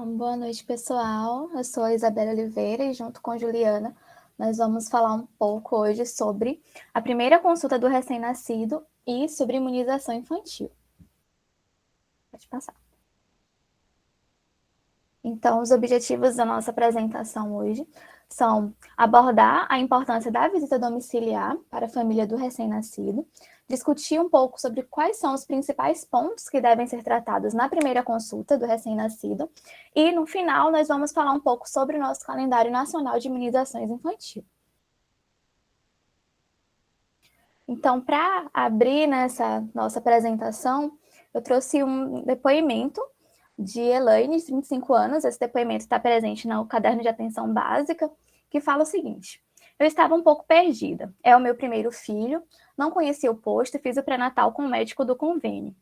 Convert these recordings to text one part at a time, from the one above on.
Boa noite, pessoal. Eu sou a Isabela Oliveira e junto com Juliana, nós vamos falar um pouco hoje sobre a primeira consulta do recém-nascido e sobre imunização infantil. Pode passar. Então, os objetivos da nossa apresentação hoje são abordar a importância da visita domiciliar para a família do recém-nascido, discutir um pouco sobre quais são os principais pontos que devem ser tratados na primeira consulta do recém-nascido e, no final, nós vamos falar um pouco sobre o nosso calendário nacional de imunizações infantil. Então, para abrir nessa nossa apresentação, eu trouxe um depoimento de Elaine, de 35 anos. Esse depoimento está presente no caderno de atenção básica, que fala o seguinte: eu estava um pouco perdida. É o meu primeiro filho, não conhecia o posto e fiz o pré-natal com o médico do convênio.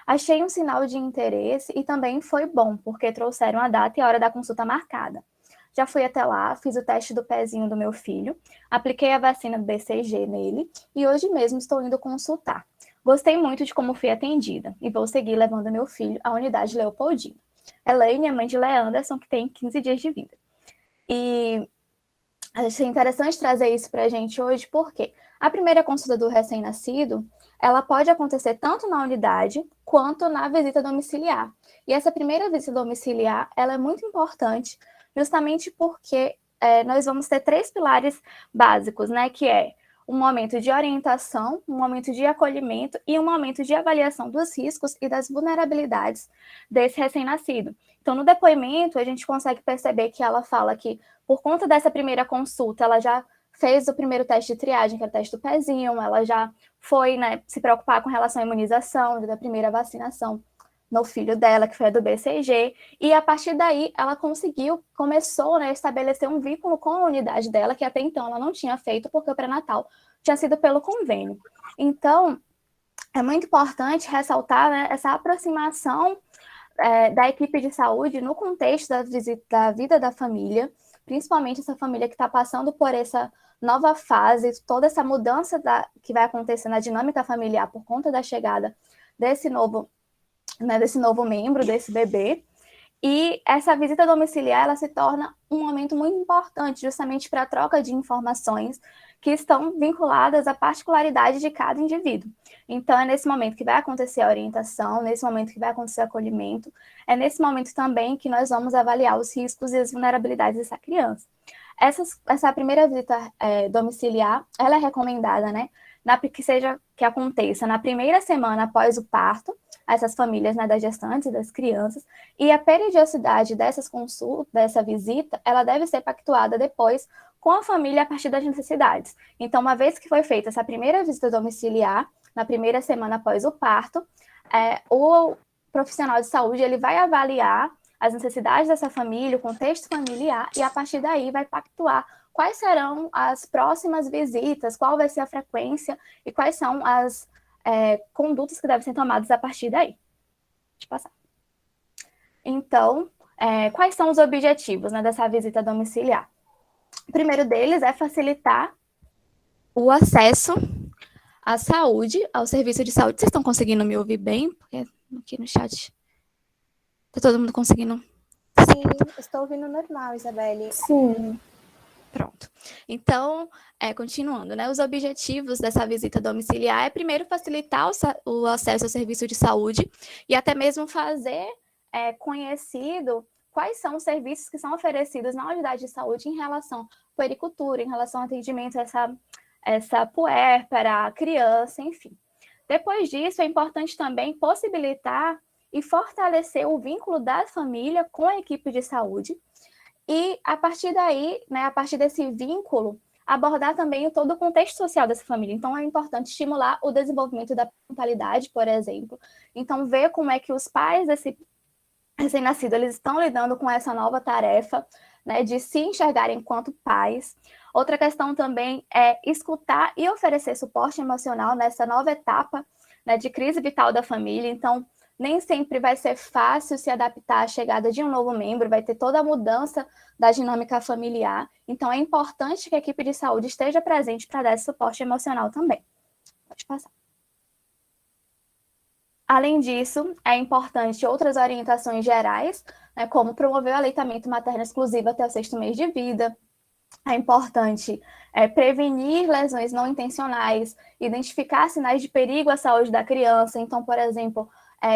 Achei um sinal de interesse e também foi bom, porque trouxeram a data e a hora da consulta marcada. Já fui até lá, fiz o teste do pezinho do meu filho, apliquei a vacina do BCG nele e hoje mesmo estou indo consultar. Gostei muito de como fui atendida e vou seguir levando meu filho à unidade Leopoldina. Elaine é mãe de Leanderson, que tem 15 dias de vida. E achei interessante trazer isso para a gente hoje, porque a primeira consulta do recém-nascido, ela pode acontecer tanto na unidade quanto na visita domiciliar. E essa primeira visita domiciliar, ela é muito importante, justamente porque nós vamos ter 3 pilares básicos, né, que é um momento de orientação, um momento de acolhimento e um momento de avaliação dos riscos e das vulnerabilidades desse recém-nascido. Então, no depoimento, a gente consegue perceber que ela fala que, por conta dessa primeira consulta, ela já fez o primeiro teste de triagem, que é o teste do pezinho, ela já foi, né, se preocupar com relação à imunização, da primeira vacinação no filho dela, que foi a do BCG, e a partir daí ela começou, né, a estabelecer um vínculo com a unidade dela, que até então ela não tinha feito, porque o pré-natal tinha sido pelo convênio. Então, é muito importante ressaltar, né, essa aproximação da equipe de saúde no contexto da vida da família, principalmente essa família que está passando por essa nova fase, toda essa mudança que vai acontecer na dinâmica familiar por conta da chegada desse novo membro, desse bebê. E essa visita domiciliar, ela se torna um momento muito importante, justamente para a troca de informações que estão vinculadas à particularidade de cada indivíduo. Então, é nesse momento que vai acontecer a orientação, nesse momento que vai acontecer o acolhimento, é nesse momento também que nós vamos avaliar os riscos e as vulnerabilidades dessa criança. Essa primeira visita domiciliar, ela é recomendada, né, que aconteça na primeira semana após o parto, essas famílias, né, das gestantes, das crianças, e a periodicidade dessas consultas, dessa visita, ela deve ser pactuada depois com a família a partir das necessidades. Então, uma vez que foi feita essa primeira visita domiciliar, na primeira semana após o parto, o profissional de saúde ele vai avaliar as necessidades dessa família, o contexto familiar, e a partir daí vai pactuar quais serão as próximas visitas, qual vai ser a frequência e quais são as condutas que devem ser tomadas a partir daí. Deixa eu passar. Então, quais são os objetivos, né, dessa visita domiciliar? O primeiro deles é facilitar o acesso à saúde, ao serviço de saúde. Vocês estão conseguindo me ouvir bem? Porque aqui no chat está todo mundo conseguindo? Sim, estou ouvindo normal, Isabelle. Sim. Pronto. Então, continuando, né? Os objetivos dessa visita domiciliar é, primeiro, facilitar o acesso ao serviço de saúde e até mesmo fazer conhecido quais são os serviços que são oferecidos na unidade de saúde em relação à puericultura, em relação ao atendimento a essa puérpera, criança, enfim. Depois disso, é importante também possibilitar e fortalecer o vínculo da família com a equipe de saúde, e, a partir daí, né, a partir desse vínculo, abordar também todo o contexto social dessa família. Então, é importante estimular o desenvolvimento da parentalidade, por exemplo. Então, ver como é que os pais desse recém-nascido, eles estão lidando com essa nova tarefa, né, de se enxergarem enquanto pais. Outra questão também é escutar e oferecer suporte emocional nessa nova etapa, né, de crise vital da família. Então, nem sempre vai ser fácil se adaptar à chegada de um novo membro, vai ter toda a mudança da dinâmica familiar. Então, é importante que a equipe de saúde esteja presente para dar esse suporte emocional também. Pode passar. Além disso, é importante outras orientações gerais né, como promover o aleitamento materno exclusivo até o 6º mês de vida. É importante prevenir lesões não intencionais, identificar sinais de perigo à saúde da criança. Então, por exemplo,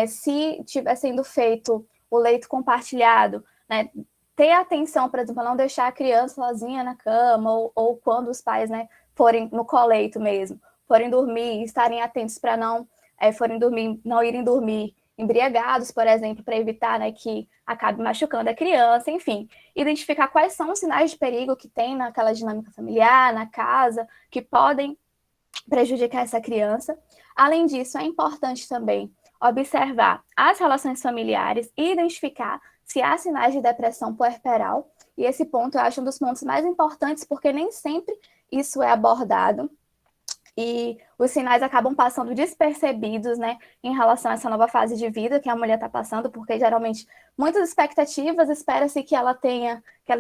se estiver sendo feito o leito compartilhado, né, ter atenção, por exemplo, a não deixar a criança sozinha na cama, ou quando os pais, né, forem no coleito mesmo, forem dormir, estarem atentos para não irem dormir embriagados, por exemplo, para evitar, né, que acabe machucando a criança, enfim. Identificar quais são os sinais de perigo que tem naquela dinâmica familiar, na casa, que podem prejudicar essa criança. Além disso, é importante também observar as relações familiares e identificar se há sinais de depressão puerperal. E esse ponto eu acho um dos pontos mais importantes, porque nem sempre isso é abordado. E os sinais acabam passando despercebidos, né, em relação a essa nova fase de vida que a mulher está passando, porque geralmente muitas expectativas, espera-se que ela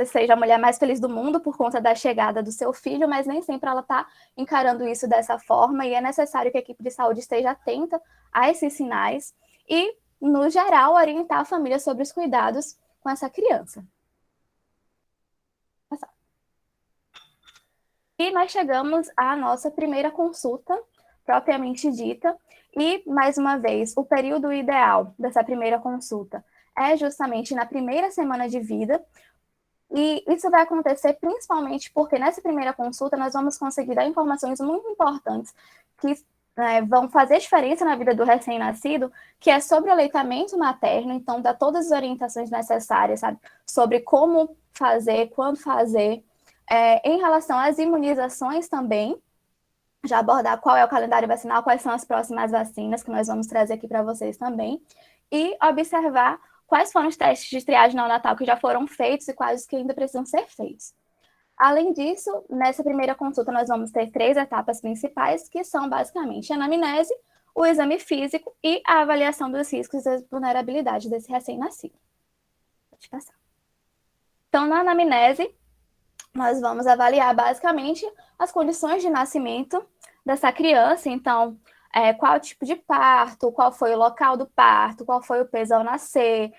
seja a mulher mais feliz do mundo por conta da chegada do seu filho, mas nem sempre ela está encarando isso dessa forma, e é necessário que a equipe de saúde esteja atenta a esses sinais e, no geral, orientar a família sobre os cuidados com essa criança. E nós chegamos à nossa primeira consulta, propriamente dita, e, mais uma vez, o período ideal dessa primeira consulta é justamente na primeira semana de vida, e isso vai acontecer principalmente porque nessa primeira consulta nós vamos conseguir dar informações muito importantes que vão fazer diferença na vida do recém-nascido, que é sobre o aleitamento materno, então dá todas as orientações necessárias, sabe, sobre como fazer, quando fazer, em relação às imunizações também, já abordar qual é o calendário vacinal, quais são as próximas vacinas que nós vamos trazer aqui para vocês também, e observar quais foram os testes de triagem neonatal que já foram feitos e quais os que ainda precisam ser feitos. Além disso, nessa primeira consulta nós vamos ter 3 etapas principais, que são basicamente a anamnese, o exame físico e a avaliação dos riscos e vulnerabilidades desse recém-nascido. Pode passar. Então, na anamnese, nós vamos avaliar basicamente as condições de nascimento dessa criança. Então, qual o tipo de parto, qual foi o local do parto, qual foi o peso ao nascer,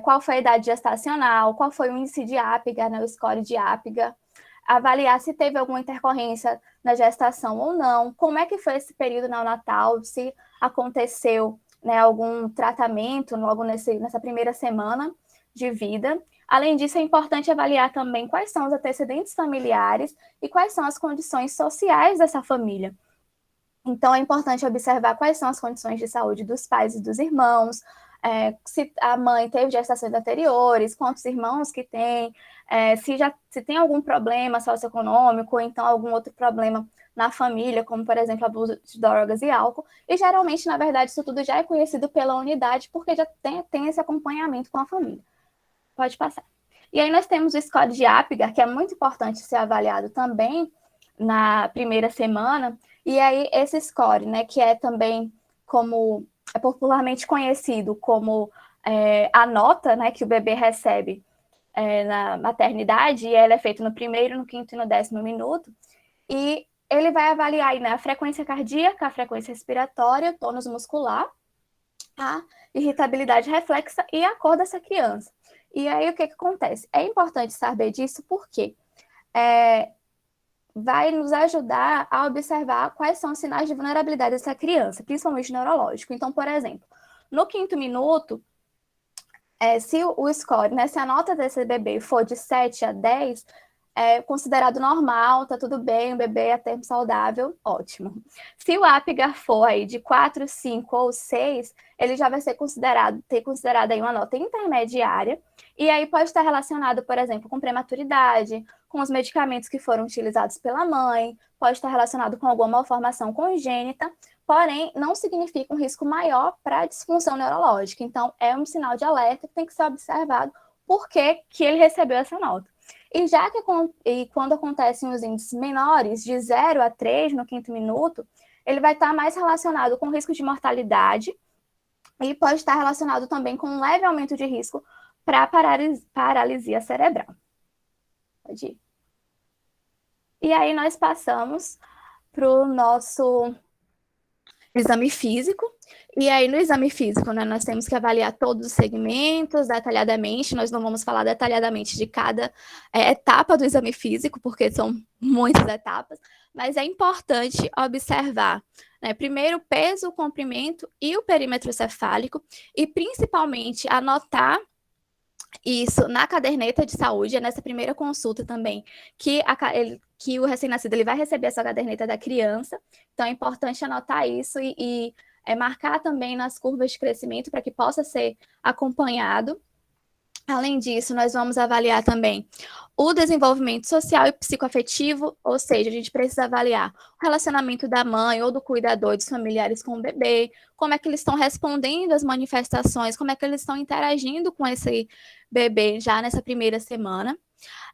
qual foi a idade gestacional, qual foi o índice de Apgar, né, o score de Apgar, avaliar se teve alguma intercorrência na gestação ou não, como é que foi esse período neonatal, se aconteceu, né, algum tratamento logo nessa primeira semana de vida. Além disso, é importante avaliar também quais são os antecedentes familiares e quais são as condições sociais dessa família. Então, é importante observar quais são as condições de saúde dos pais e dos irmãos, se a mãe teve gestações anteriores, quantos irmãos que tem, se tem algum problema socioeconômico, ou então algum outro problema na família, como, por exemplo, abuso de drogas e álcool. E, geralmente, na verdade, isso tudo já é conhecido pela unidade, porque já tem esse acompanhamento com a família. Pode passar. E aí nós temos o score de Apgar, que é muito importante ser avaliado também na primeira semana. E aí esse score, né, que é também como é popularmente conhecido como a nota, né, que o bebê recebe na maternidade, e ela é feita no primeiro, no quinto e no 10º minuto. E ele vai avaliar aí, né, a frequência cardíaca, a frequência respiratória, o tônus muscular, a irritabilidade reflexa e a cor dessa criança. E aí, o que acontece? É importante saber disso porque vai nos ajudar a observar quais são os sinais de vulnerabilidade dessa criança, principalmente neurológico. Então, por exemplo, no 5º minuto, se o score, né, se a nota desse bebê for de 7 a 10, é considerado normal, tá tudo bem, o bebê é termo saudável, ótimo. Se o Apgar for aí de 4, 5 ou 6, ele já vai ser ter considerado aí uma nota intermediária, e aí pode estar relacionado, por exemplo, com prematuridade, com os medicamentos que foram utilizados pela mãe, pode estar relacionado com alguma malformação congênita, porém, não significa um risco maior para a disfunção neurológica. Então, é um sinal de alerta que tem que ser observado por que ele recebeu essa nota. E já que quando acontecem os índices menores, de 0 a 3 no 5º minuto, ele vai estar mais relacionado com risco de mortalidade e pode estar relacionado também com um leve aumento de risco para paralisia cerebral. Pode ir. E aí nós passamos para o nosso exame físico, e aí no exame físico, né, nós temos que avaliar todos os segmentos detalhadamente, nós não vamos falar detalhadamente de cada etapa do exame físico, porque são muitas etapas, mas é importante observar, né, primeiro o peso, o comprimento e o perímetro cefálico, e principalmente anotar isso na caderneta de saúde, é nessa primeira consulta também, que o recém-nascido ele vai receber essa caderneta da criança, então é importante anotar isso e marcar também nas curvas de crescimento para que possa ser acompanhado. Além disso, nós vamos avaliar também o desenvolvimento social e psicoafetivo, ou seja, a gente precisa avaliar o relacionamento da mãe ou do cuidador dos familiares com o bebê, como é que eles estão respondendo às manifestações, como é que eles estão interagindo com esse bebê já nessa primeira semana.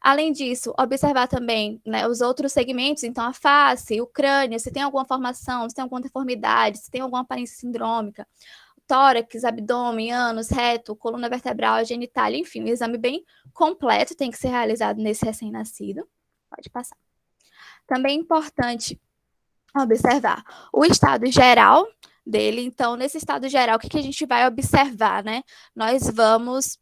Além disso, observar também, né, os outros segmentos, então a face, o crânio, se tem alguma formação, se tem alguma deformidade, se tem alguma aparência sindrômica, tórax, abdômen, ânus, reto, coluna vertebral, genitália, enfim, um exame bem completo tem que ser realizado nesse recém-nascido. Pode passar. Também é importante observar o estado geral dele. Então, nesse estado geral, o que a gente vai observar, né? Nós vamos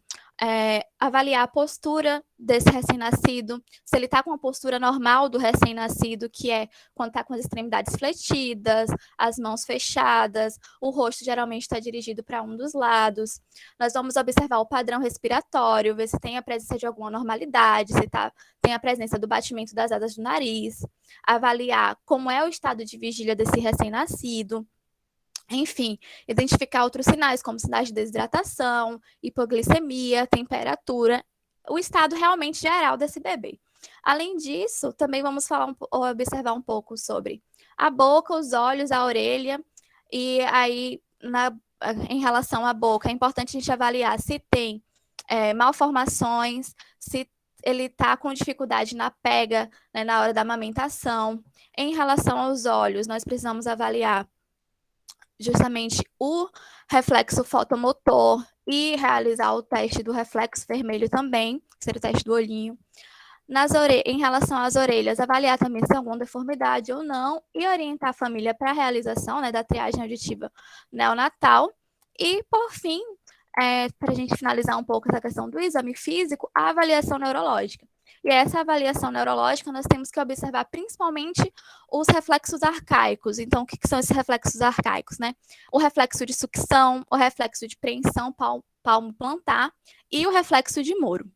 avaliar a postura desse recém-nascido, se ele está com a postura normal do recém-nascido, que é quando está com as extremidades fletidas, as mãos fechadas, o rosto geralmente está dirigido para um dos lados. Nós vamos observar o padrão respiratório, ver se tem a presença de alguma normalidade, se tem a presença do batimento das asas do nariz, avaliar como é o estado de vigília desse recém-nascido. Enfim, identificar outros sinais, como sinais de desidratação, hipoglicemia, temperatura, o estado realmente geral desse bebê. Além disso, também vamos observar um pouco sobre a boca, os olhos, a orelha, e aí, em relação à boca, é importante a gente avaliar se tem malformações, se ele está com dificuldade na pega, né, na hora da amamentação. Em relação aos olhos, nós precisamos avaliar justamente o reflexo fotomotor e realizar o teste do reflexo vermelho também, que seria o teste do olhinho. Em relação às orelhas, avaliar também se tem alguma deformidade ou não e orientar a família para a realização, né, da triagem auditiva neonatal. E, por fim, para a gente finalizar um pouco essa questão do exame físico, a avaliação neurológica. E essa avaliação neurológica, nós temos que observar principalmente os reflexos arcaicos. Então, o que são esses reflexos arcaicos, né? O reflexo de sucção, o reflexo de preensão palmo plantar e o reflexo de Moro.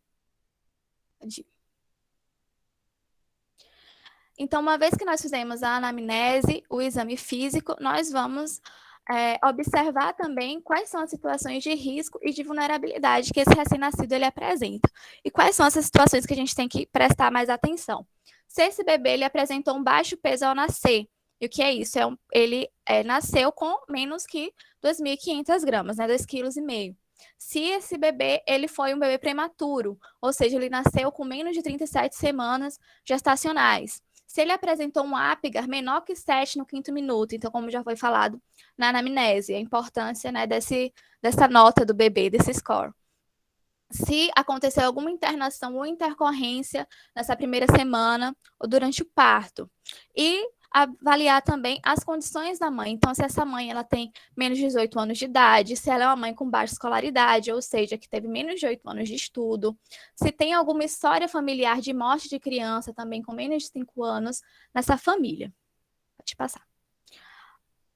Então, uma vez que nós fizemos a anamnese, o exame físico, nós vamos observar também quais são as situações de risco e de vulnerabilidade que esse recém-nascido ele apresenta. E quais são essas situações que a gente tem que prestar mais atenção. Se esse bebê ele apresentou um baixo peso ao nascer, e o que é isso? Ele nasceu com menos que 2.500 gramas, né, 2,5 kg. Se esse bebê ele foi um bebê prematuro, ou seja, ele nasceu com menos de 37 semanas gestacionais. Se ele apresentou um Apgar menor que 7 no 5º minuto, então, como já foi falado na anamnese, a importância, né, dessa nota do bebê, desse score. Se aconteceu alguma internação ou intercorrência nessa primeira semana ou durante o parto. E avaliar também as condições da mãe. Então, se essa mãe ela tem menos de 18 anos de idade, se ela é uma mãe com baixa escolaridade, ou seja, que teve menos de 8 anos de estudo, se tem alguma história familiar de morte de criança também com menos de 5 anos nessa família. Pode passar.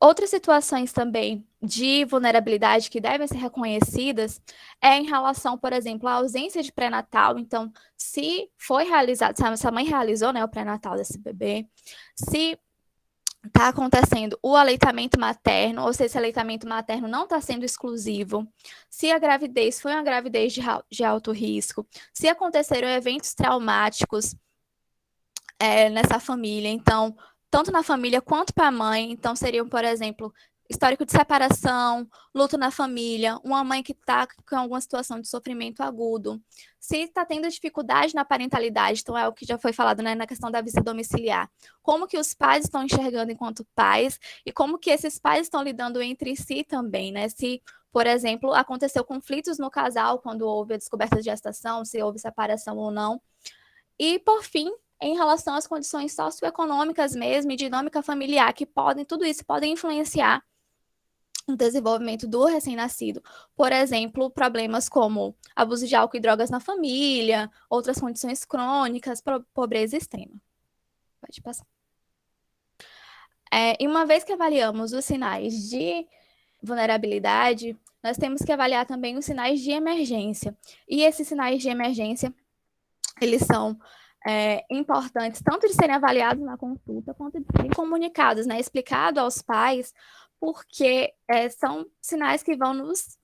Outras situações também de vulnerabilidade que devem ser reconhecidas é em relação, por exemplo, à ausência de pré-natal. Então, se foi realizado, se essa mãe realizou, né, o pré-natal desse bebê, se está acontecendo o aleitamento materno, ou se esse aleitamento materno não está sendo exclusivo, se a gravidez foi uma gravidez de alto risco, se aconteceram eventos traumáticos nessa família. Então, tanto na família quanto para a mãe. Então, seriam, por exemplo, histórico de separação, luto na família, uma mãe que está com alguma situação de sofrimento agudo. Se está tendo dificuldade na parentalidade, então é o que já foi falado, né, na questão da visita domiciliar. Como que os pais estão enxergando enquanto pais e como que esses pais estão lidando entre si também, né? Se, por exemplo, aconteceu conflitos no casal quando houve a descoberta de gestação, se houve separação ou não. E, por fim, em relação às condições socioeconômicas mesmo e dinâmica familiar, que tudo isso podem influenciar o desenvolvimento do recém-nascido. Por exemplo, problemas como abuso de álcool e drogas na família, outras condições crônicas, pobreza extrema. Pode passar. E uma vez que avaliamos os sinais de vulnerabilidade, nós temos que avaliar também os sinais de emergência. E esses sinais de emergência, eles são importantes tanto de serem avaliados na consulta, quanto de serem comunicados, né, explicado aos pais, porque são sinais que vão nos,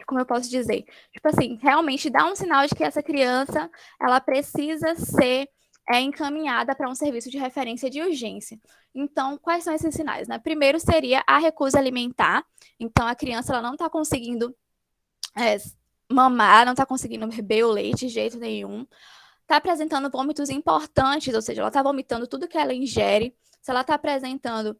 como eu posso dizer, tipo assim, realmente dá um sinal de que essa criança, ela precisa ser encaminhada para um serviço de referência de urgência. Então, quais são esses sinais, né? Primeiro seria a recusa alimentar. Então, a criança, ela não está conseguindo mamar, não está conseguindo beber o leite de jeito nenhum, está apresentando vômitos importantes, ou seja, ela está vomitando tudo que ela ingere. Se ela está apresentando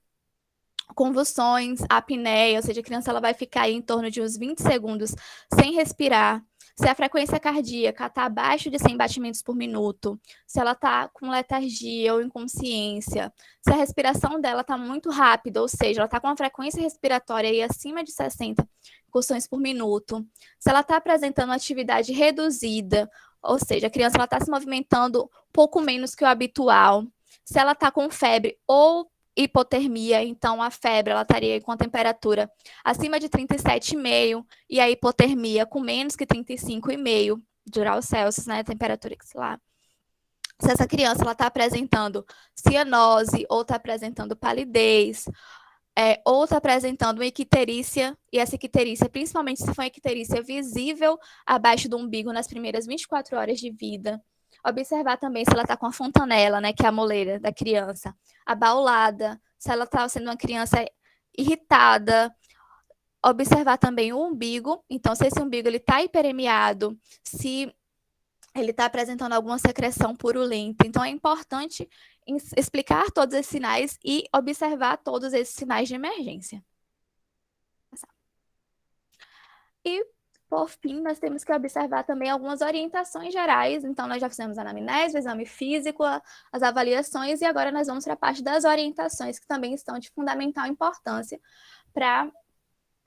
convulsões, apneia, ou seja, a criança ela vai ficar aí em torno de uns 20 segundos sem respirar. Se a frequência cardíaca está abaixo de 100 batimentos por minuto, se ela está com letargia ou inconsciência, se a respiração dela está muito rápida, ou seja, ela está com uma frequência respiratória aí acima de 60 incursões por minuto, se ela está apresentando atividade reduzida, ou seja, a criança está se movimentando um pouco menos que o habitual, se ela está com febre ou hipotermia, então a febre ela estaria com a temperatura acima de 37,5 e a hipotermia com menos que 35,5 graus Celsius, né, temperatura que sei lá. Se essa criança ela está apresentando cianose ou está apresentando palidez, ou está apresentando uma icterícia, e essa icterícia, principalmente se for uma icterícia visível abaixo do umbigo nas primeiras 24 horas de vida. Observar também se ela está com a fontanela, né, que é a moleira da criança, abaulada, se ela está sendo uma criança irritada. Observar também o umbigo, então se esse umbigo está hiperemiado, se ele está apresentando alguma secreção purulenta. Então é importante explicar todos esses sinais e observar todos esses sinais de emergência. E, por fim, nós temos que observar também algumas orientações gerais. Então, nós já fizemos a anamnese, o exame físico, as avaliações, e agora nós vamos para a parte das orientações, que também estão de fundamental importância para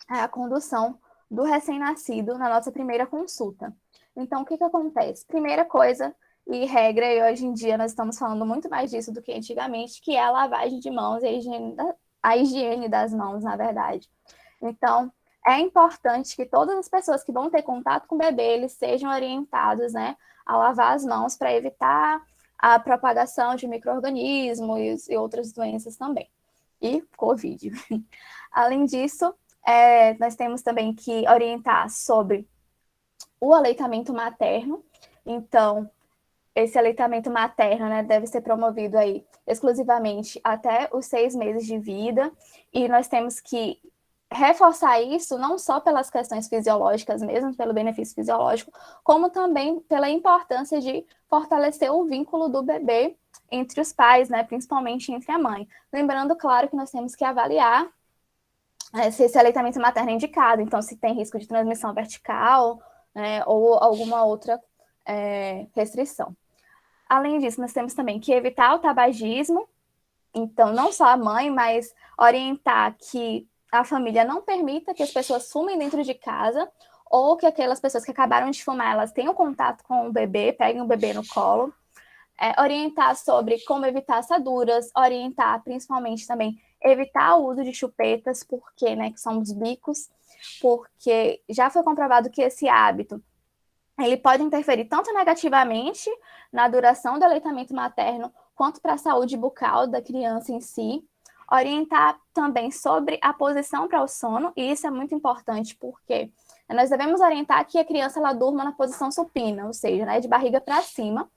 a condução do recém-nascido na nossa primeira consulta. Então, o que acontece? Primeira coisa e regra, e hoje em dia nós estamos falando muito mais disso do que antigamente, que é a lavagem de mãos e a higiene das mãos, na verdade. Então, é importante que todas as pessoas que vão ter contato com o bebê, eles sejam orientados, né, a lavar as mãos para evitar a propagação de micro-organismos e outras doenças também. E Covid. Além disso, nós temos também que orientar sobre o aleitamento materno. Então, esse aleitamento materno, né, deve ser promovido aí exclusivamente até os 6 meses de vida, e nós temos que reforçar isso não só pelas questões fisiológicas mesmo, pelo benefício fisiológico, como também pela importância de fortalecer o vínculo do bebê entre os pais, né, principalmente entre a mãe. Lembrando, claro, que nós temos que avaliar se esse aleitamento materno é indicado, então se tem risco de transmissão vertical, né, ou alguma outra restrição. Além disso, nós temos também que evitar o tabagismo, então não só a mãe, mas orientar que a família não permita que as pessoas fumem dentro de casa, ou que aquelas pessoas que acabaram de fumar, elas tenham contato com o bebê, peguem o bebê no colo. Orientar sobre como evitar assaduras, orientar principalmente também evitar o uso de chupetas, porque, né, que são os bicos, porque já foi comprovado que esse hábito ele pode interferir tanto negativamente na duração do aleitamento materno, quanto para a saúde bucal da criança em si. Orientar também sobre a posição para o sono, e isso é muito importante, porque nós devemos orientar que a criança ela durma na posição supina, ou seja, né, de barriga para cima,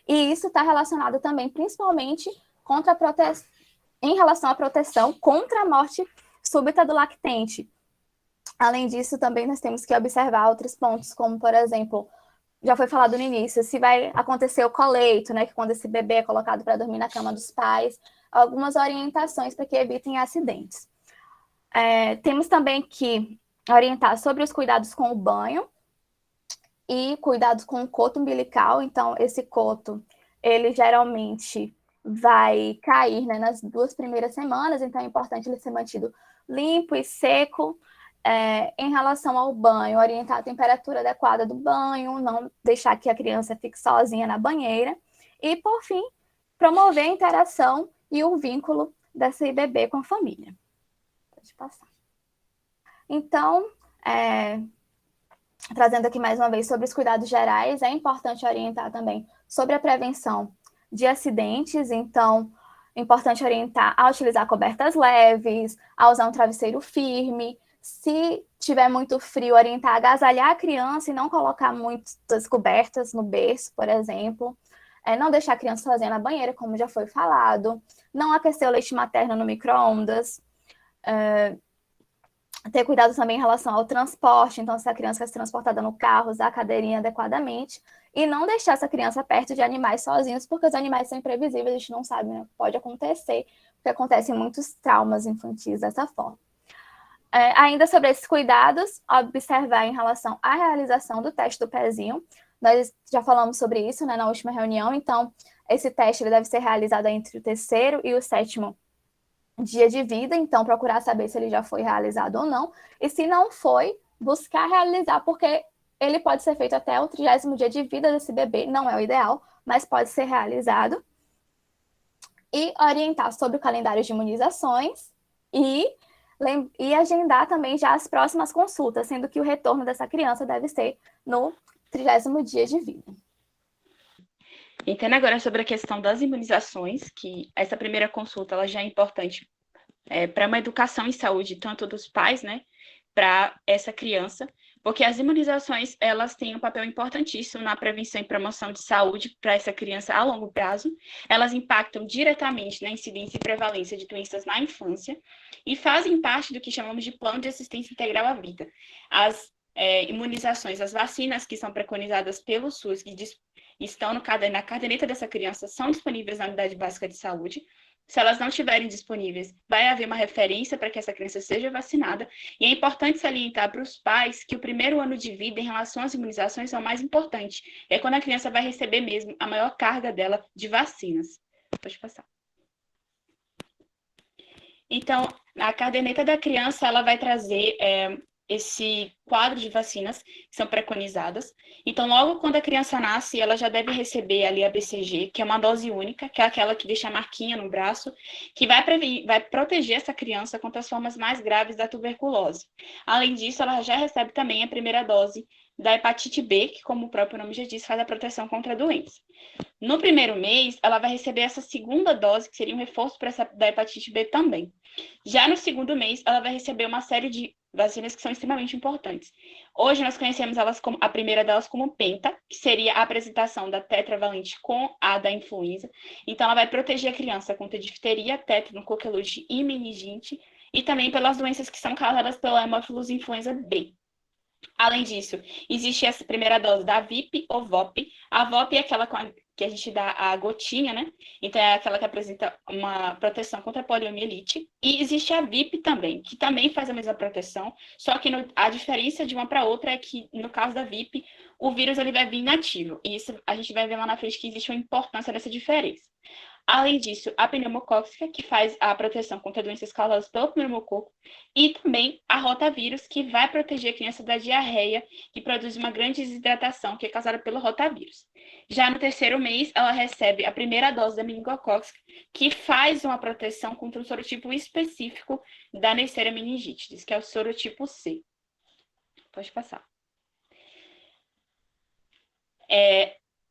e isso está relacionado também, principalmente, em relação à proteção contra a morte súbita do lactente. Além disso, também nós temos que observar outros pontos, como, por exemplo, já foi falado no início, se vai acontecer o coleito, né, que quando esse bebê é colocado para dormir na cama dos pais, algumas orientações para que evitem acidentes. Temos também que orientar sobre os cuidados com o banho e cuidados com o coto umbilical. Então, esse coto, ele geralmente vai cair, né, nas 2 primeiras semanas, então é importante ele ser mantido limpo e seco. Em relação ao banho, orientar a temperatura adequada do banho, não deixar que a criança fique sozinha na banheira. E, por fim, promover a interação e o vínculo desse bebê com a família. Pode passar. Então, trazendo aqui mais uma vez sobre os cuidados gerais, é importante orientar também sobre a prevenção de acidentes. Então, é importante orientar a utilizar cobertas leves, a usar um travesseiro firme. Se tiver muito frio, orientar a agasalhar a criança e não colocar muitas cobertas no berço, por exemplo. Não deixar a criança sozinha na banheira, como já foi falado. Não aquecer o leite materno no micro-ondas. Ter cuidado também em relação ao transporte. Então, se a criança quer ser transportada no carro, usar a cadeirinha adequadamente. E não deixar essa criança perto de animais sozinhos, porque os animais são imprevisíveis, a gente não sabe, né? Pode acontecer, porque acontecem muitos traumas infantis dessa forma. Ainda sobre esses cuidados, observar em relação à realização do teste do pezinho. Nós já falamos sobre isso, né, na última reunião. Então, esse teste ele deve ser realizado entre o 3º e o 7º dia de vida. Então, procurar saber se ele já foi realizado ou não. E se não foi, buscar realizar, porque ele pode ser feito até o 30º dia de vida desse bebê. Não é o ideal, mas pode ser realizado. E orientar sobre o calendário de imunizações e agendar também já as próximas consultas, sendo que o retorno dessa criança deve ser no 30º dia de vida. Entendo agora sobre a questão das imunizações, que essa primeira consulta ela já é importante para uma educação em saúde, tanto dos pais, né, para essa criança, porque as imunizações elas têm um papel importantíssimo na prevenção e promoção de saúde para essa criança a longo prazo. Elas impactam diretamente na incidência e prevalência de doenças na infância e fazem parte do que chamamos de plano de assistência integral à vida. As imunizações, as vacinas que são preconizadas pelo SUS, que estão na caderneta dessa criança, são disponíveis na unidade básica de saúde. Se elas não estiverem disponíveis, vai haver uma referência para que essa criança seja vacinada. E é importante salientar para os pais que o primeiro ano de vida, em relação às imunizações, é o mais importante. É quando a criança vai receber mesmo a maior carga dela de vacinas. Pode passar. Então, a caderneta da criança, ela vai trazer esse quadro de vacinas que são preconizadas. Então, logo quando a criança nasce, ela já deve receber ali a BCG, que é uma dose única, que é aquela que deixa a marquinha no braço, que vai proteger essa criança contra as formas mais graves da tuberculose. Além disso, ela já recebe também a primeira dose da hepatite B, que, como o próprio nome já diz, faz a proteção contra a doença. No primeiro mês, ela vai receber essa segunda dose, que seria um reforço da hepatite B também. Já no segundo mês, ela vai receber uma série de vacinas que são extremamente importantes. Hoje, nós conhecemos elas como, a primeira delas como penta, que seria a apresentação da tetravalente com a da influenza. Então, ela vai proteger a criança contra difteria, tétano, coqueluche e meningite, e também pelas doenças que são causadas pela hemófilos influenza B. Além disso, existe essa primeira dose da VIP ou VOP. A VOP é aquela que a gente dá a gotinha, né? Então, é aquela que apresenta uma proteção contra a poliomielite. E existe a VIP também, que também faz a mesma proteção, só que a diferença de uma para outra é que, no caso da VIP, o vírus ele vai vir inativo. E isso a gente vai ver lá na frente que existe uma importância dessa diferença. Além disso, a pneumocócica, que faz a proteção contra doenças causadas pelo pneumococo, e também a rotavírus, que vai proteger a criança da diarreia, que produz uma grande desidratação, que é causada pelo rotavírus. Já no terceiro mês, ela recebe a primeira dose da meningocócica, que faz uma proteção contra um sorotipo específico da Neisseria meningitidis, que é o sorotipo C. Pode passar.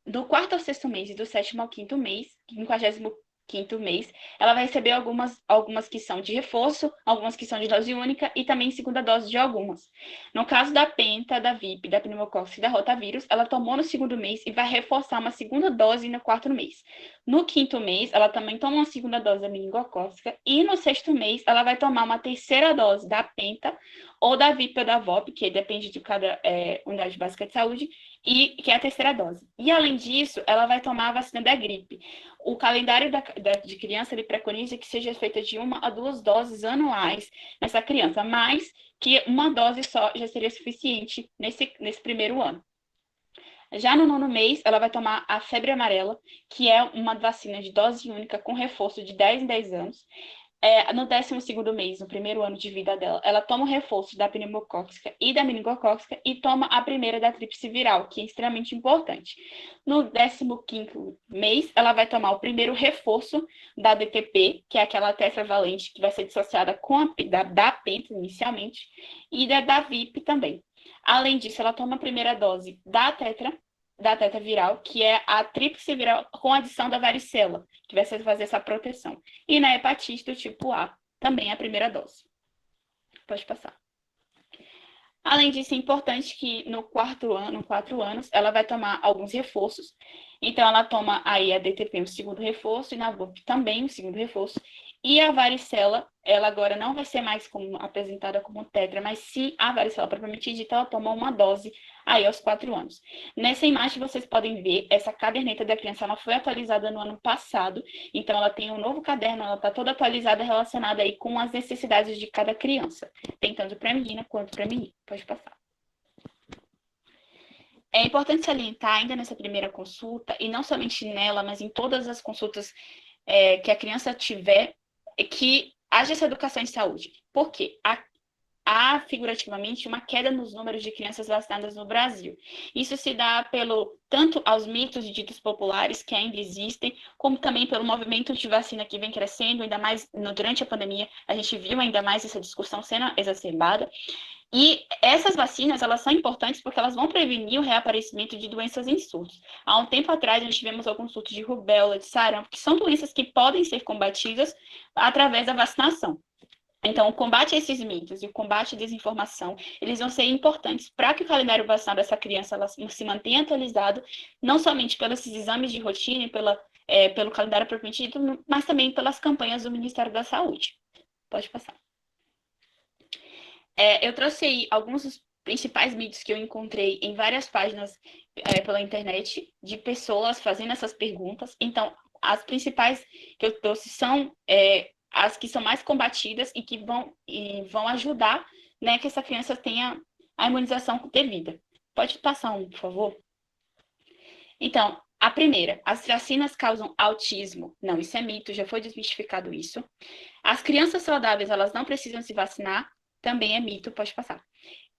Do 4º ao 6º mês e do 7º ao 5º mês, 55º mês, ela vai receber algumas que são de reforço, algumas que são de dose única e também segunda dose de algumas. No caso da penta, da VIP, da pneumocócica e da rotavírus, ela tomou no 2º mês e vai reforçar uma segunda dose no 4º mês. No 5º mês, ela também toma uma segunda dose da meningocócica e no 6º mês, ela vai tomar uma terceira dose da penta ou da VIP ou da VOP, que depende de cada unidade básica de saúde, e que é a terceira dose. E, além disso, ela vai tomar a vacina da gripe. O calendário de criança, ele preconiza que seja feita de 1 a 2 doses anuais nessa criança, mas que uma dose só já seria suficiente nesse primeiro ano. Já no 9º mês, ela vai tomar a febre amarela, que é uma vacina de dose única com reforço de 10 em 10 anos. No 12º mês, no primeiro ano de vida dela, ela toma o reforço da pneumocócica e da meningocócica e toma a primeira da tríplice viral, que é extremamente importante. No 15º mês, ela vai tomar o primeiro reforço da DTP, que é aquela tetravalente que vai ser dissociada com da penta inicialmente, e da VIP também. Além disso, ela toma a primeira dose da tetraviral, que é a tríplice viral com adição da varicela, que vai fazer essa proteção. E na hepatite do tipo A, também a primeira dose. Pode passar. Além disso, é importante que no 4 anos, ela vai tomar alguns reforços. Então, ela toma aí a DTP, o segundo reforço, e na VUP também o segundo reforço. E a varicela, ela agora não vai ser mais apresentada como tetra, mas sim a varicela propriamente dita, ela toma uma dose aí aos 4 anos. Nessa imagem, vocês podem ver, essa caderneta da criança, ela foi atualizada no ano passado, então ela tem um novo caderno, ela está toda atualizada, relacionada aí com as necessidades de cada criança, tem tanto para menina quanto para menino. Pode passar. É importante salientar ainda nessa primeira consulta, e não somente nela, mas em todas as consultas que a criança tiver, que haja essa educação em saúde. Por quê? Há figurativamente uma queda nos números de crianças vacinadas no Brasil. Isso se dá tanto aos mitos e ditos populares que ainda existem, como também pelo movimento de vacina que vem crescendo, ainda mais durante a pandemia, a gente viu ainda mais essa discussão sendo exacerbada. E essas vacinas, elas são importantes porque elas vão prevenir o reaparecimento de doenças em surtos. Há um tempo atrás, nós tivemos alguns surtos de rubéola, de sarampo, que são doenças que podem ser combatidas através da vacinação. Então, o combate a esses mitos e o combate à desinformação, eles vão ser importantes para que o calendário vacinal dessa criança ela se mantenha atualizado, não somente pelos exames de rotina e pelo calendário propriamente dito, mas também pelas campanhas do Ministério da Saúde. Pode passar. Eu trouxe aí alguns dos principais mitos que eu encontrei em várias páginas pela internet de pessoas fazendo essas perguntas. Então, as principais que eu trouxe são as que são mais combatidas e que vão ajudar, né, que essa criança tenha a imunização devida. Pode passar por favor? Então, a primeira, as vacinas causam autismo. Não, isso é mito, já foi desmistificado isso. As crianças saudáveis, elas não precisam se vacinar. Também é mito, pode passar.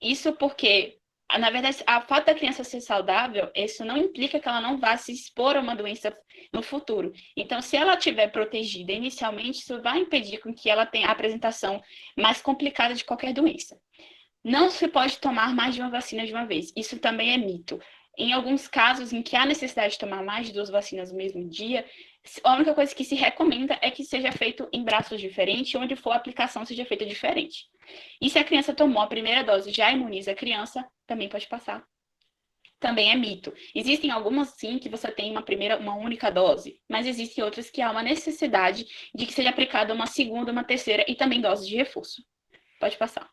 Isso porque, na verdade, a fato da criança ser saudável, isso não implica que ela não vá se expor a uma doença no futuro. Então, se ela estiver protegida inicialmente, isso vai impedir com que ela tenha a apresentação mais complicada de qualquer doença. Não se pode tomar mais de uma vacina de uma vez. Isso também é mito. Em alguns casos em que há necessidade de tomar mais de 2 vacinas no mesmo dia, a única coisa que se recomenda é que seja feito em braços diferentes, onde for a aplicação seja feita diferente. E se a criança tomou a primeira dose, já imuniza a criança, também pode passar. Também é mito. Existem algumas, sim, que você tem uma única dose, mas existem outras que há uma necessidade de que seja aplicada uma segunda, uma terceira e também dose de reforço. Pode passar.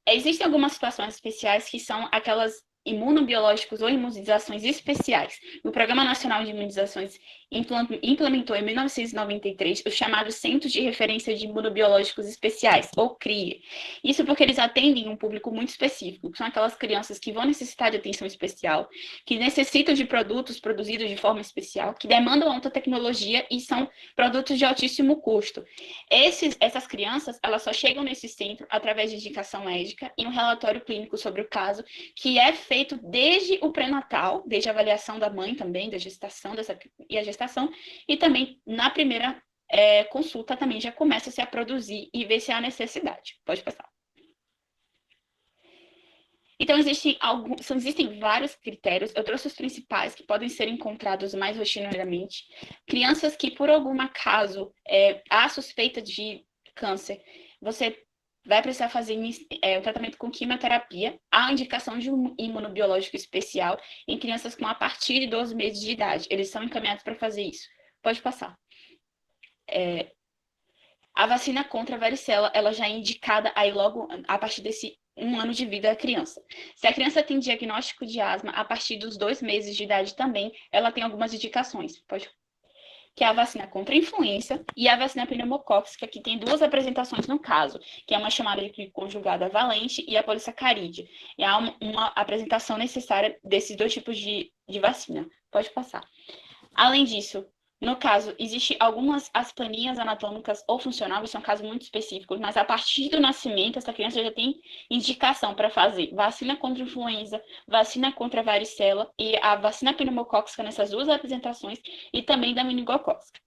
Existem algumas situações especiais que são aquelas imunobiológicos ou imunizações especiais. O Programa Nacional de Imunizações implementou em 1993 os chamados Centros de Referência de Imunobiológicos Especiais, ou CRIE. Isso porque eles atendem um público muito específico, que são aquelas crianças que vão necessitar de atenção especial, que necessitam de produtos produzidos de forma especial, que demandam alta tecnologia e são produtos de altíssimo custo. Essas crianças, elas só chegam nesse centro através de indicação médica e um relatório clínico sobre o caso, que é feito desde o pré-natal, desde a avaliação da mãe também, da gestação e a gestação, e também na primeira consulta também já começa-se a produzir e ver se há necessidade. Pode passar. Então, existem vários critérios, eu trouxe os principais que podem ser encontrados mais rotineiramente. Crianças que, por algum acaso, há suspeita de câncer, você vai precisar fazer o tratamento com quimioterapia, há indicação de um imunobiológico especial em crianças com a partir de 12 meses de idade. Eles são encaminhados para fazer isso. Pode passar. A vacina contra a varicela, ela já é indicada aí logo a partir desse 1 ano de vida da criança. Se a criança tem diagnóstico de asma, a partir dos 2 meses de idade também, ela tem algumas indicações. que é a vacina contra a influenza, e a vacina pneumocócica, que tem duas apresentações no caso, que é uma chamada de conjugada valente e a polissacarídea. E há uma apresentação necessária desses dois tipos de vacina. Pode passar. Além disso, no caso, existem algumas asplenias anatômicas ou funcionais, são casos muito específicos, mas a partir do nascimento, essa criança já tem indicação para fazer vacina contra influenza, vacina contra varicela e a vacina pneumocócica nessas duas apresentações e também da meningocócica.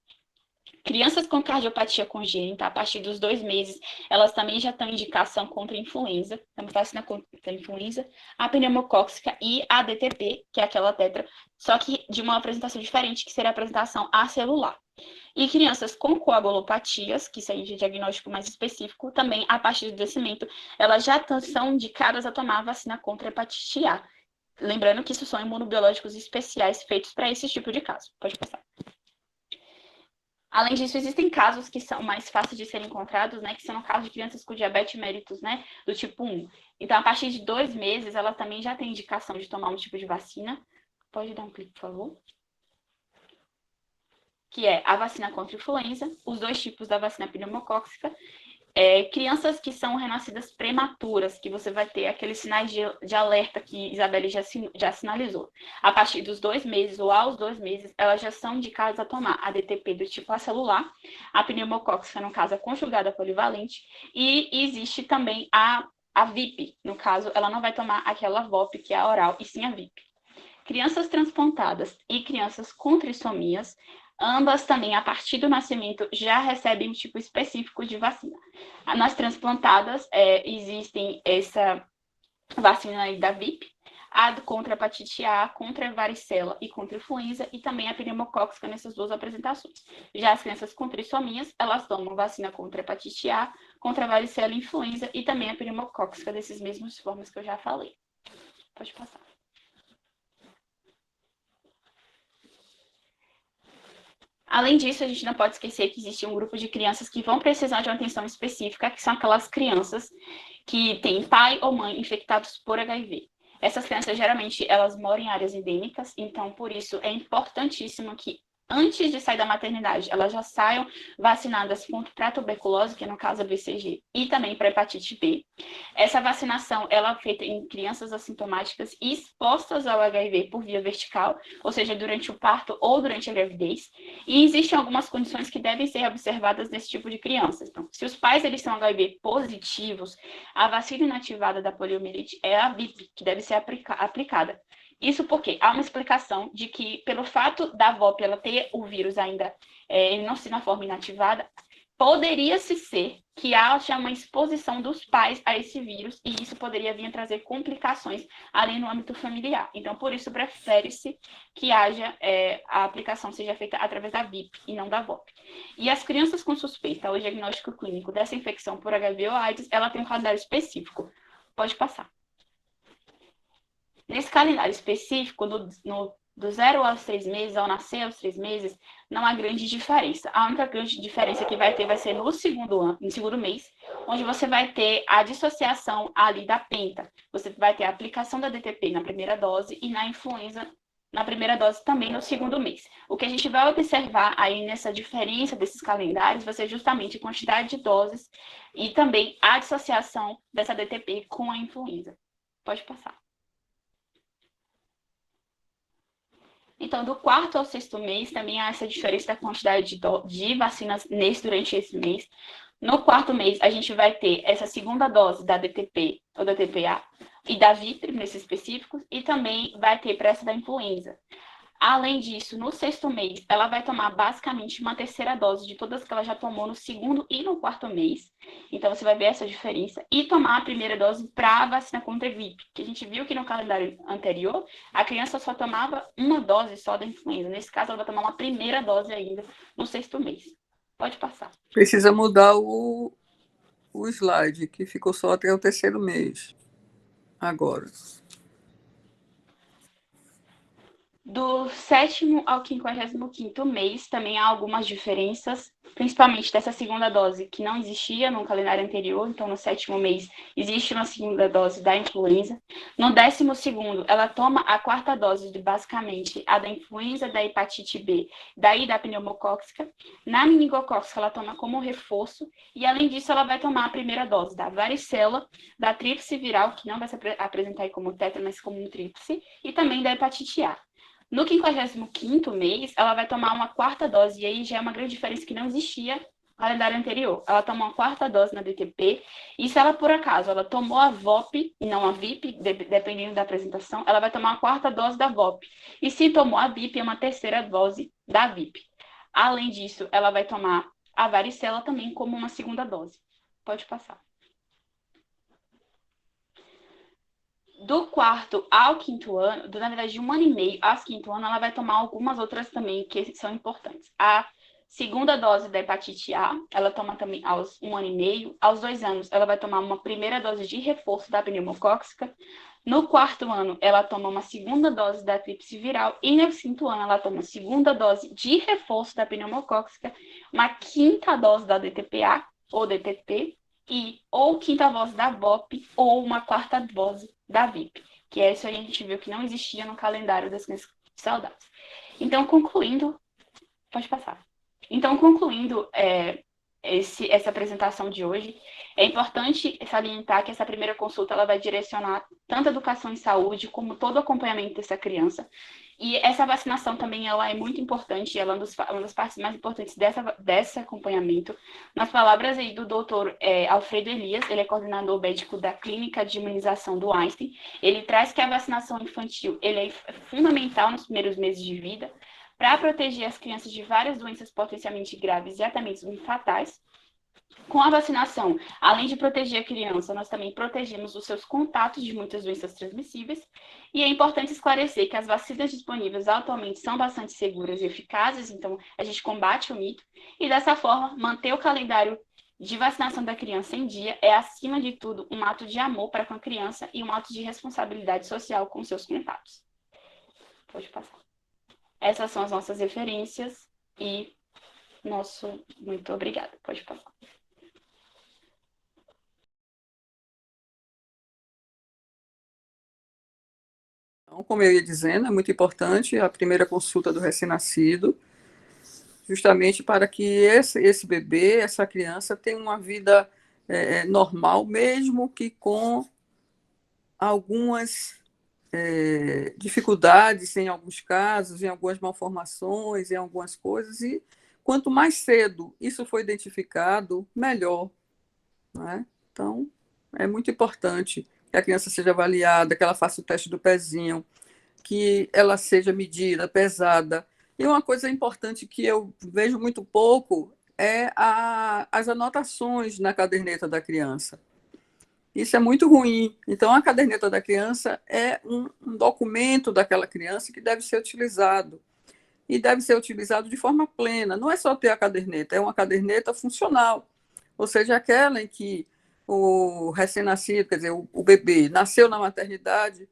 Crianças com cardiopatia congênita, a partir dos 2 meses, elas também já têm indicação contra a influenza, então vacina contra a influenza, a pneumocócica e a DTP, que é aquela tetra, só que de uma apresentação diferente, que seria a apresentação acelular. E crianças com coagulopatias, que isso aí é diagnóstico mais específico, também, a partir do nascimento, elas já são indicadas a tomar a vacina contra a hepatite A. Lembrando que isso são imunobiológicos especiais feitos para esse tipo de caso. Pode passar. Além disso, existem casos que são mais fáceis de serem encontrados, né, que são no caso de crianças com diabetes mellitus, né, do tipo 1. Então, a partir de 2 meses, ela também já tem indicação de tomar um tipo de vacina. Pode dar um clique, por favor. Que é a vacina contra a influenza, os 2 tipos da vacina pneumocócica. Crianças que são renascidas prematuras, que você vai ter aqueles sinais de alerta que Isabelle já sinalizou. A partir dos 2 meses ou aos 2 meses, elas já são indicadas a tomar a DTP do tipo acelular, a pneumocócica, no caso, a conjugada polivalente, e existe também a VIP, no caso, ela não vai tomar aquela VOP, que é a oral, e sim a VIP. Crianças transplantadas e crianças com trissomias, ambas também, a partir do nascimento, já recebem um tipo específico de vacina. Nas transplantadas, existem essa vacina aí da VIP, a contra a hepatite A, contra a varicela e contra a influenza, e também a pneumocócica nessas duas apresentações. Já as crianças com trissomias, elas tomam vacina contra a hepatite A, contra a varicela e influenza, e também a pneumocócica desses mesmos formas que eu já falei. Pode passar. Além disso, a gente não pode esquecer que existe um grupo de crianças que vão precisar de uma atenção específica, que são aquelas crianças que têm pai ou mãe infectados por HIV. Essas crianças, geralmente, elas moram em áreas endêmicas, então, por isso, é importantíssimo que, antes de sair da maternidade, elas já saiam vacinadas para a tuberculose, que é no caso a BCG, e também para a hepatite B. Essa vacinação, ela é feita em crianças assintomáticas expostas ao HIV por via vertical, ou seja, durante o parto ou durante a gravidez. E existem algumas condições que devem ser observadas nesse tipo de crianças. Então, se os pais eles são HIV positivos, a vacina inativada da poliomielite é a VIP, que deve ser aplicada. Isso porque há uma explicação de que, pelo fato da VOP ela ter o vírus ainda, ele não se na forma inativada, poderia-se ser que haja uma exposição dos pais a esse vírus e isso poderia vir a trazer complicações ali no âmbito familiar. Então, por isso, prefere-se que haja a aplicação seja feita através da VIP e não da VOP. E as crianças com suspeita ou diagnóstico clínico dessa infecção por HIV ou AIDS, ela tem um calendário específico. Pode passar. Nesse calendário específico, do 0 aos 3 meses, ao nascer aos 3 meses, não há grande diferença. A única grande diferença que vai ter vai ser no segundo mês, onde você vai ter a dissociação ali da penta. Você vai ter a aplicação da DTP na primeira dose e na influenza na primeira dose também no segundo mês. O que a gente vai observar aí nessa diferença desses calendários vai ser justamente a quantidade de doses e também a dissociação dessa DTP com a influenza. Pode passar. Então, do 4º ao 6º mês, também há essa diferença da quantidade de vacinas durante esse mês. No 4º mês, a gente vai ter essa segunda dose da DTP, ou da DPA, e da VIP, nesses específicos, e também vai ter para essa da influenza. Além disso, no 6º mês, ela vai tomar basicamente uma terceira dose de todas que ela já tomou no 2º e no 4º mês. Então, você vai ver essa diferença. E tomar a primeira dose para a vacina contra a gripe. Que a gente viu que no calendário anterior, a criança só tomava uma dose só da influenza. Nesse caso, ela vai tomar uma primeira dose ainda no 6º mês. Pode passar. Precisa mudar o slide, que ficou só até o 3º mês. Agora. Do 7º ao 55º mês, também há algumas diferenças, principalmente dessa segunda dose, que não existia no calendário anterior. Então, no 7º mês, existe uma segunda dose da influenza. No 12º, ela toma a 4ª dose, basicamente, a da influenza, da hepatite B, daí da pneumocócica. Na meningocócica, ela toma como reforço. E, além disso, ela vai tomar a primeira dose da varicela, da tríplice viral, que não vai se apresentar aí como tetra, mas como um tríplice, e também da hepatite A. No 55º mês, ela vai tomar uma 4ª dose, e aí já é uma grande diferença que não existia no calendário anterior. Ela toma uma 4ª dose na DTP, e se ela, por acaso, ela tomou a VOP e não a VIP, dependendo da apresentação, ela vai tomar a 4ª dose da VOP. E se tomou a VIP, é uma 3ª dose da VIP. Além disso, ela vai tomar a varicela também como uma 2ª dose. Pode passar. Do 4º ao 5º ano, na verdade, de 1 ano e meio ao 5º ano, ela vai tomar algumas outras também que são importantes. A 2ª dose da hepatite A, ela toma também aos 1 ano e meio. Aos 2 anos, ela vai tomar uma primeira dose de reforço da pneumocócica. No 4º ano, ela toma uma 2ª dose da tríplice viral. E no 5º ano, ela toma a 2ª dose de reforço da pneumocócica, uma 5ª dose da DTPA ou DTP, e ou 5ª dose da VOP ou uma 4ª dose da VIP, que é isso aí a gente viu que não existia no calendário das crianças saudáveis. Então, concluindo, pode passar. Então, concluindo essa apresentação de hoje, é importante salientar que essa primeira consulta ela vai direcionar tanto a educação em saúde como todo o acompanhamento dessa criança. E essa vacinação também ela é muito importante, ela é uma das partes mais importantes desse acompanhamento. Nas palavras aí do doutor Alfredo Elias, ele é coordenador médico da Clínica de Imunização do Einstein, ele traz que a vacinação infantil ele é fundamental nos primeiros meses de vida para proteger as crianças de várias doenças potencialmente graves e até mesmo fatais. Com a vacinação, além de proteger a criança, nós também protegemos os seus contatos de muitas doenças transmissíveis. E é importante esclarecer que as vacinas disponíveis atualmente são bastante seguras e eficazes, então a gente combate o mito. E dessa forma, manter o calendário de vacinação da criança em dia é, acima de tudo, um ato de amor para com a criança e um ato de responsabilidade social com seus contatos. Pode passar. Essas são as nossas referências e nosso muito obrigada. Pode passar. Então, como eu ia dizendo, é muito importante a primeira consulta do recém-nascido, justamente para que esse bebê, essa criança, tenha uma vida normal, mesmo que com algumas dificuldades em alguns casos, em algumas malformações, em algumas coisas, e quanto mais cedo isso for identificado, melhor. Né? Então, é muito importante que a criança seja avaliada, que ela faça o teste do pezinho, que ela seja medida, pesada. E uma coisa importante que eu vejo muito pouco é as anotações na caderneta da criança. Isso é muito ruim. Então, a caderneta da criança é um documento daquela criança que deve ser utilizado. E deve ser utilizado de forma plena. Não é só ter a caderneta, é uma caderneta funcional. Ou seja, aquela em que o recém-nascido, quer dizer, o bebê, nasceu na maternidade,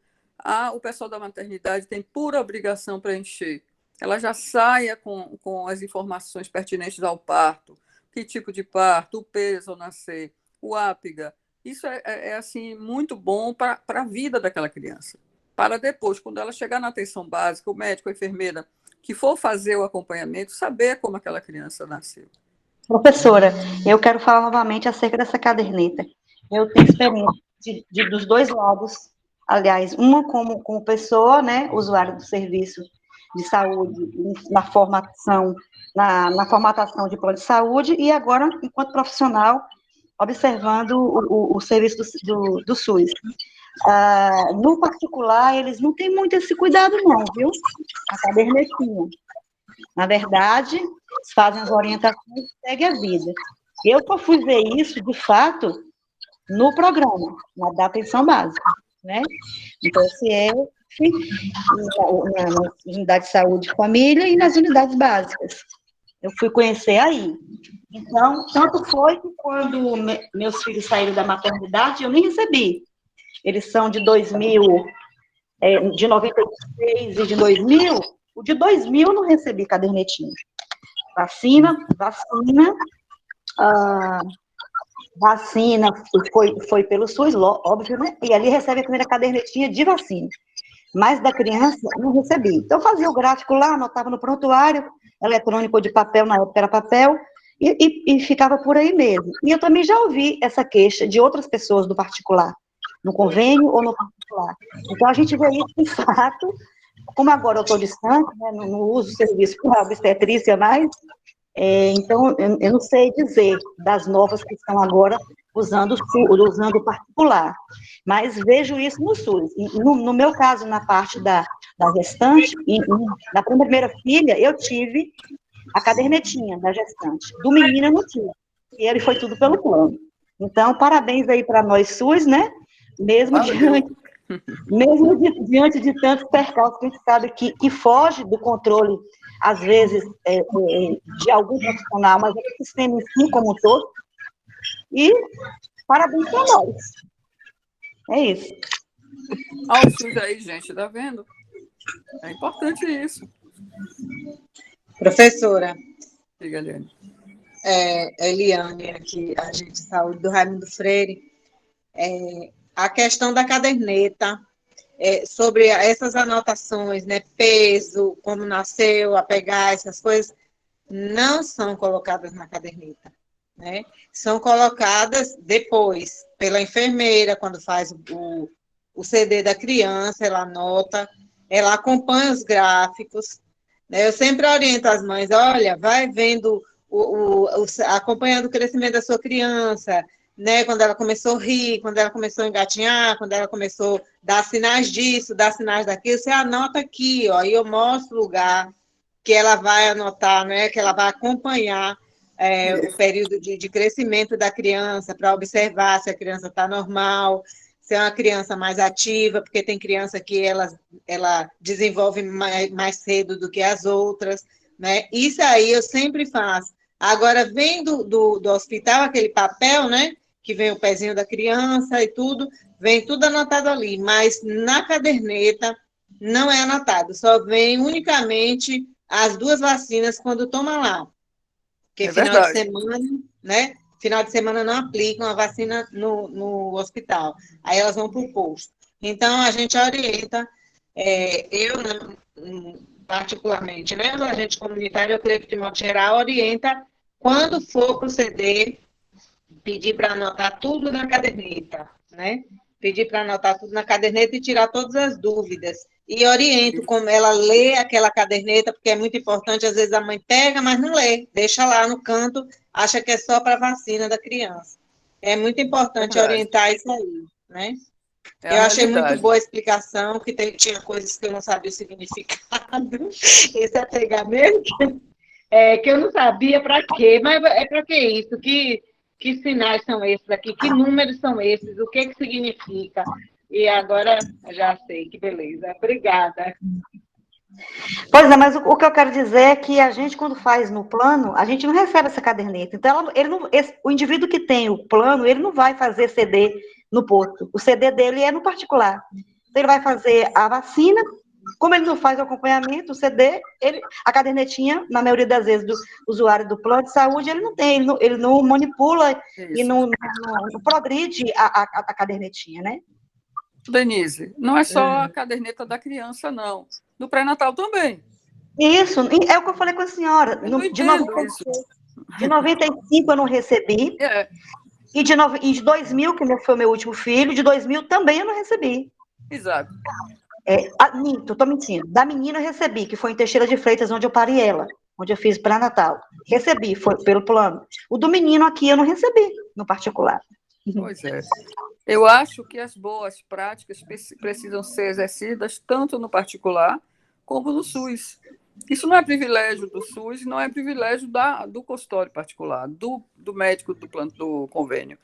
o pessoal da maternidade tem pura obrigação para encher. Ela já saia com as informações pertinentes ao parto, que tipo de parto, o peso ao nascer, o ápiga. Isso é assim, muito bom para a vida daquela criança. Para depois, quando ela chegar na atenção básica, o médico, a enfermeira, que for fazer o acompanhamento, saber como aquela criança nasceu. Professora, eu quero falar novamente acerca dessa caderneta. Eu tenho experiência dos dois lados, aliás, uma como pessoa, né, usuária do serviço de saúde, na formatação de plano de saúde, e agora, enquanto profissional, observando o serviço do SUS. No particular, eles não têm muito esse cuidado, não, viu? A cadernetinha. Na verdade, eles fazem as orientações e seguem a vida. Eu só fui ver isso, de fato, no programa, da atenção básica, né? Então, nas unidades de saúde e família e nas unidades básicas. Eu fui conhecer aí. Então, tanto foi que quando meus filhos saíram da maternidade, eu nem recebi. Eles são de 2000 de 96 e de 2000, o de 2000 eu não recebi cadernetinha. Vacina foi pelo SUS, óbvio, né? E ali recebe a primeira cadernetinha de vacina. Mas da criança, não recebi. Então, eu fazia o gráfico lá, anotava no prontuário, eletrônico ou de papel, na época era papel, e ficava por aí mesmo. E eu também já ouvi essa queixa de outras pessoas do particular, no convênio ou no particular. Então, a gente vê isso, de fato, como agora eu estou distante, né, não uso serviço para obstetrícia mais, então, eu não sei dizer das novas que estão agora usando o particular, mas vejo isso no SUS. No meu caso, na parte da gestante, na primeira filha, eu tive a cadernetinha da gestante. Do menino, eu não tive. E ele foi tudo pelo plano. Então, parabéns aí para nós SUS, né? Mesmo diante de tantos percalços que a gente sabe que foge do controle, às vezes, de algum profissional, mas é o sistema em si como um todo. E parabéns para nós. É isso. Olha o SUS aí, gente, tá vendo? É importante isso. Professora, Diga, Eliane. Eliane, aqui, agente de saúde do Raimundo Freire, a questão da caderneta, sobre essas anotações, né, peso, como nasceu, a pegar, essas coisas, não são colocadas na caderneta, né? São colocadas depois, pela enfermeira, quando faz o CD da criança, ela anota, ela acompanha os gráficos, né? Eu sempre oriento as mães, olha, vai vendo, acompanhando o crescimento da sua criança, né? Quando ela começou a rir, quando ela começou a engatinhar, quando ela começou a dar sinais disso, dar sinais daquilo, você anota aqui, ó, e eu mostro o lugar que ela vai anotar, né? Que ela vai acompanhar o período de crescimento da criança, para observar se a criança está normal, se é uma criança mais ativa, porque tem criança que ela desenvolve mais cedo do que as outras, né? Isso aí eu sempre faço. Agora, vem do hospital aquele papel, né? Que vem o pezinho da criança e tudo, vem tudo anotado ali, mas na caderneta não é anotado, só vem unicamente as 2 vacinas quando toma lá. Porque final de semana, né? Final de semana não aplicam a vacina no hospital. Aí elas vão para o posto. Então, a gente orienta, eu, particularmente, né? A gente comunitário, eu creio que de modo geral, orienta, quando for proceder, pedir para anotar tudo na caderneta, né? Pedir para anotar tudo na caderneta e tirar todas as dúvidas. E oriento como ela lê aquela caderneta, porque é muito importante, às vezes a mãe pega, mas não lê, deixa lá no canto, acha que é só para a vacina da criança. É muito importante orientar isso aí, né? Eu achei muito boa a explicação, que tinha coisas que eu não sabia o significado, esse apegamento, que eu não sabia para quê, mas é para que isso? Que sinais são esses aqui? Que números são esses? O que significa? E agora já sei, que beleza. Obrigada. Pois é, mas o que eu quero dizer é que a gente, quando faz no plano, a gente não recebe essa caderneta. Então, o indivíduo que tem o plano, ele não vai fazer CD no posto. O CD dele é no particular. Então, ele vai fazer a vacina. Como ele não faz o acompanhamento, o CD, a cadernetinha, na maioria das vezes, do usuário do plano de saúde, ele não tem, ele não manipula e não progride a cadernetinha, né? Denise, não é só a caderneta da criança, não. Do pré-natal também. Isso, é o que eu falei com a senhora. De 95 eu não recebi. E de 2000, que foi o meu último filho, de 2000 também eu não recebi. Exato. Estou mentindo. Da menina eu recebi, que foi em Teixeira de Freitas, onde eu parei ela, onde eu fiz pré-natal. Recebi, foi pelo plano. O do menino aqui eu não recebi, no particular. Pois é. Eu acho que as boas práticas precisam ser exercidas tanto no particular como no SUS. Isso não é privilégio do SUS, não é privilégio do consultório particular, do médico do convênio.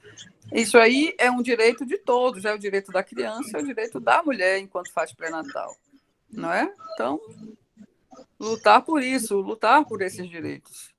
Isso aí é um direito de todos, é o direito da criança, é o direito da mulher enquanto faz pré-natal, não é? Então, lutar por isso, lutar por esses direitos.